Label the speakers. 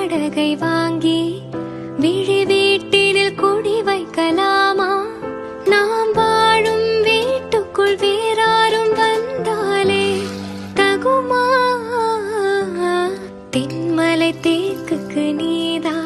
Speaker 1: வாடகை வாங்கி விழி வீட்டினில் குடி வைக்கலாமா? நாம் வாழும் வீட்டுக்குள் வேறாரும் வந்தாலே தகுமா? தென்மலை தேக்குக்கு நீதான்